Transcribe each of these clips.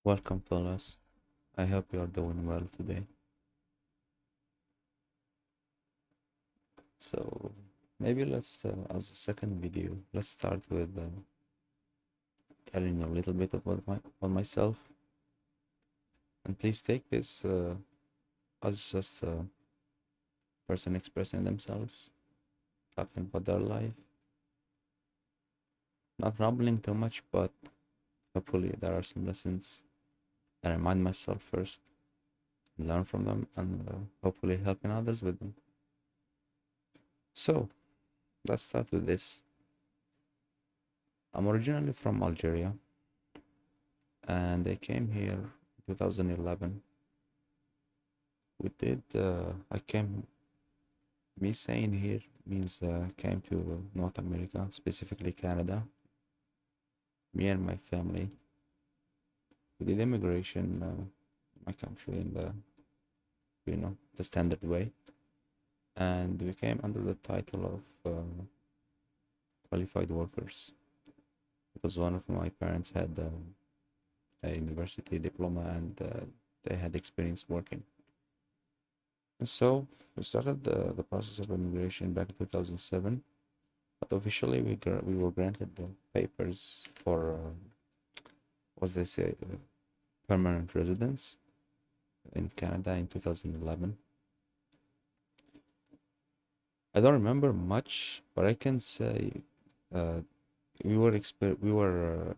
Welcome, fellas. I hope you're doing well today. So, maybe as a second video, let's start with telling you a little bit about myself. And please take this as just a person expressing themselves, talking about their life. Not rambling too much, but hopefully there are some lessons that I remind myself first, learn from them, and hopefully helping others with them. So, let's start with this. I'm originally from Algeria, and I came here in 2011. I came, me saying here means came to North America, specifically Canada. Me and my family, we did immigration in my country in the standard way. And we came under the title of qualified workers because one of my parents had a university diploma and they had experience working. And so we started the process of immigration back in 2007, but officially we were granted the papers for what they say permanent residence in Canada in 2011. I don't remember much, but I can say uh, we were exper we were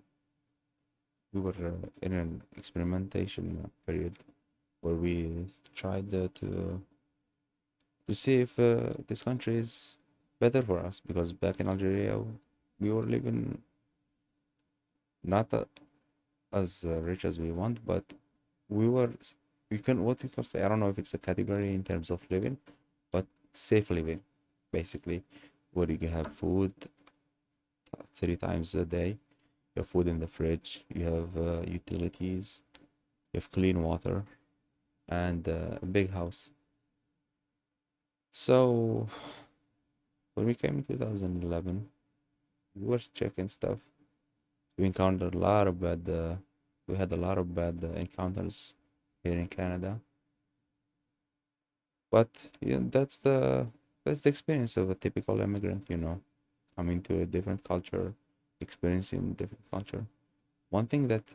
in an experimentation period where we tried to see if this country is better for us because back in Algeria we were living not as rich as we want, but we were we can what we can say. I don't know if it's a category in terms of living, but safe living, basically, where you can have food 3 times a day. You have food in the fridge. You have utilities. You have clean water and a big house. So when we came in 2011, we were checking stuff. We encountered a lot of bad. We had a lot of bad encounters here in Canada. But that's the experience of a typical immigrant, coming to a different culture, experiencing different culture. One thing that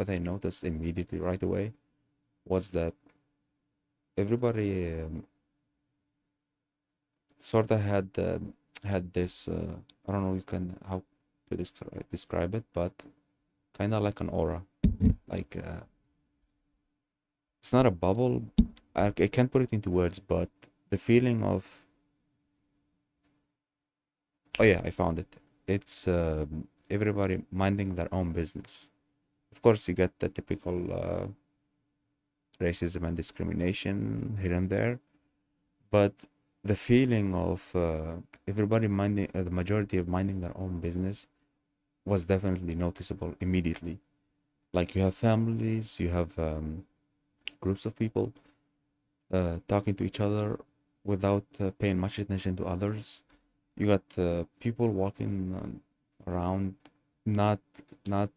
I noticed immediately right away was that everybody sort of had this I don't know you can how to describe it, but kind of like an aura, like it's not a bubble. I can't put it into words, but the feeling of oh yeah, I found it. It's everybody minding their own business. Of course, you get the typical racism and discrimination here and there, but the feeling of everybody minding, the majority of minding their own business was definitely noticeable immediately. Like you have families, you have groups of people talking to each other without paying much attention to others. You got people walking around, not not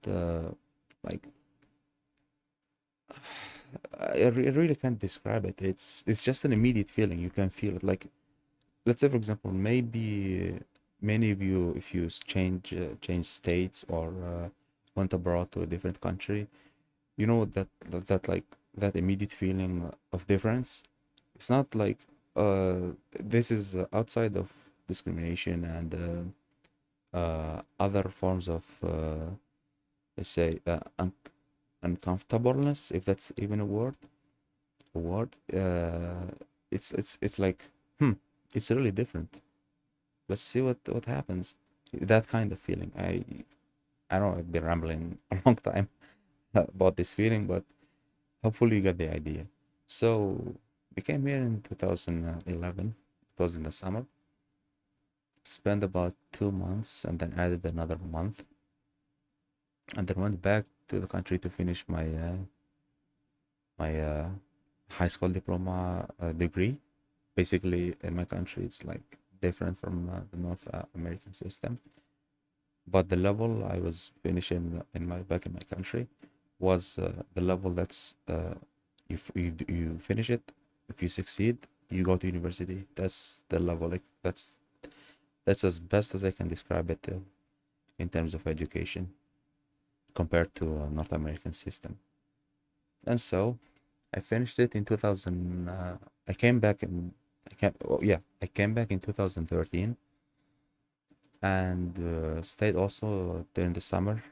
like I really can't describe it. It's just an immediate feeling. You can feel it. Like let's say, for example, maybe many of you, if you change states or went abroad to a different country, you know that like that immediate feeling of difference. It's not like this is outside of discrimination and other forms of let's say uncomfortableness, if that's even a word. It's like hmm, it's really different. Let's see what happens. That kind of feeling. I don't know, I've been rambling a long time about this feeling, but hopefully you get the idea. So we came here in 2011. It was in the summer. Spent about 2 months and then added another month, and then went back to the country to finish my high school diploma degree. Basically, in my country, it's like different from the North American system. but the level I was finishing in my back in my country was the level that's you finish it. If you succeed, you go to university. That's the level. Like that's as best as I can describe it in terms of education compared to a North American system. And so I finished it in 2000. I came back in. I came. Oh, yeah, I came back in 2013 and stayed also during the summer.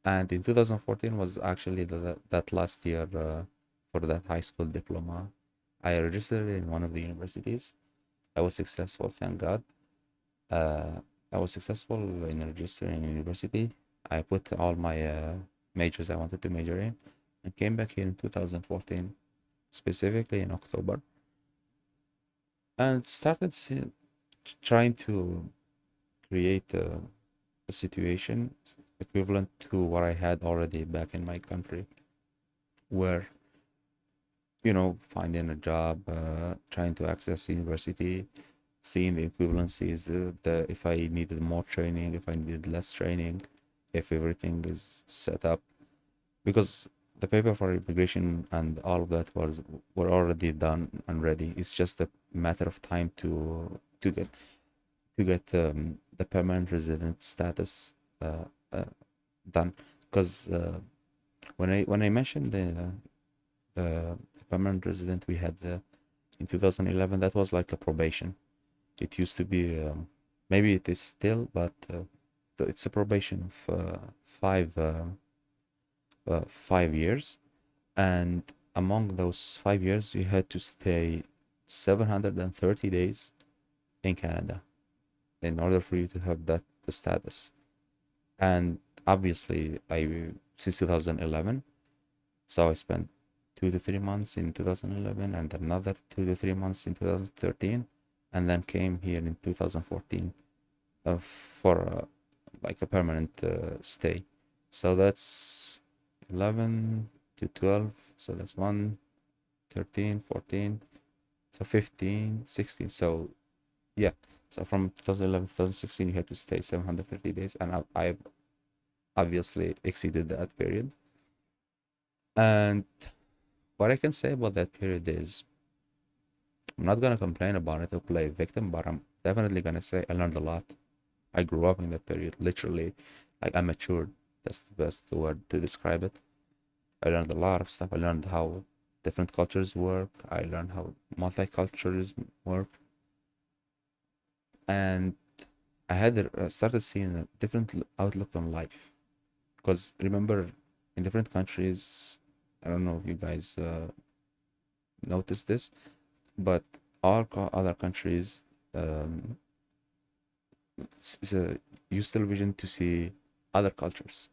And in 2014 was actually that last year for that high school diploma. I registered in one of the universities. I was successful, thank God. Uh, I was successful in registering in university. I put all my majors I wanted to major in and came back here in 2014, specifically in October, and started trying to create a situation equivalent to what I had already back in my country, where finding a job, trying to access university, seeing the equivalencies, the if I needed more training, if I needed less training, if everything is set up, because the paper for immigration and all of that were already done and ready. It's just a matter of time to get the permanent resident status uh, uh, done. Because when I mentioned the permanent resident we had in 2011, that was like a probation. It used to be, maybe it is still, but it's a probation of 5 years, and among those 5 years, you had to stay 730 days in Canada in order for you to have that the status. And obviously, I since 2011, so I spent 2 to 3 months in 2011 and another 2 to 3 months in 2013, and then came here in 2014 for like a permanent stay. So that's 11 to 12. So that's 1, 13, 14. So 15, 16. So yeah. So from 2011 to 2016, you had to stay 750 days. And I obviously exceeded that period. And what I can say about that period is I'm not going to complain about it or play victim, but I'm definitely going to say I learned a lot. I grew up in that period, literally. Like I matured. That's the best word to describe it. I learned a lot of stuff. I learned how different cultures work. I learned how multiculturalism work, and I had started seeing a different outlook on life. Because remember, in different countries, I don't know if you guys noticed this, but all other countries um, use television to see other cultures.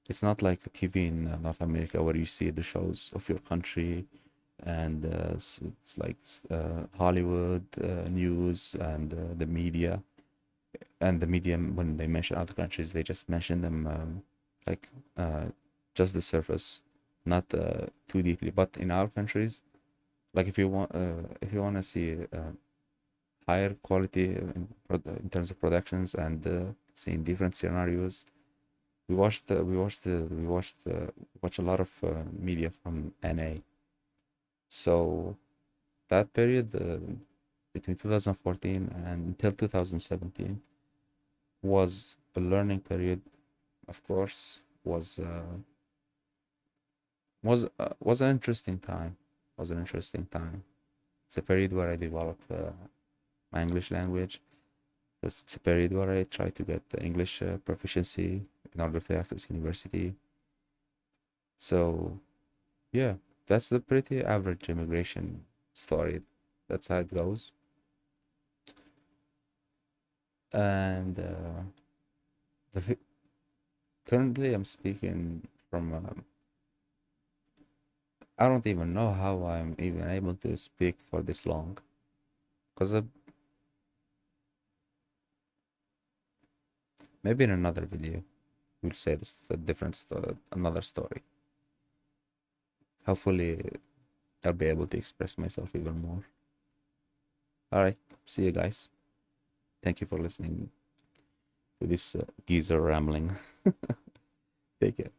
It's not like TV in North America where you see the shows of your country, and it's like Hollywood news and the media. And the media, when they mention other countries, they just mention them like uh, just the surface, not too deeply. But in our countries, like if you want to see higher quality in terms of productions and seeing different scenarios, we watch a lot of media from NA. So that period between 2014 and until 2017 was a learning period. Of course, was an interesting time. Was an interesting time. It's a period where I developed my English language. It's a period where I try to get the English proficiency in order to access university. So yeah, that's the pretty average immigration story. That's how it goes. And the, currently, I'm speaking from. I don't even know how I'm even able to speak for this long, because maybe in another video we'll say this a different story, another story. Hopefully, I'll be able to express myself even more. All right, see you guys. Thank you for listening with this geezer rambling. Take it.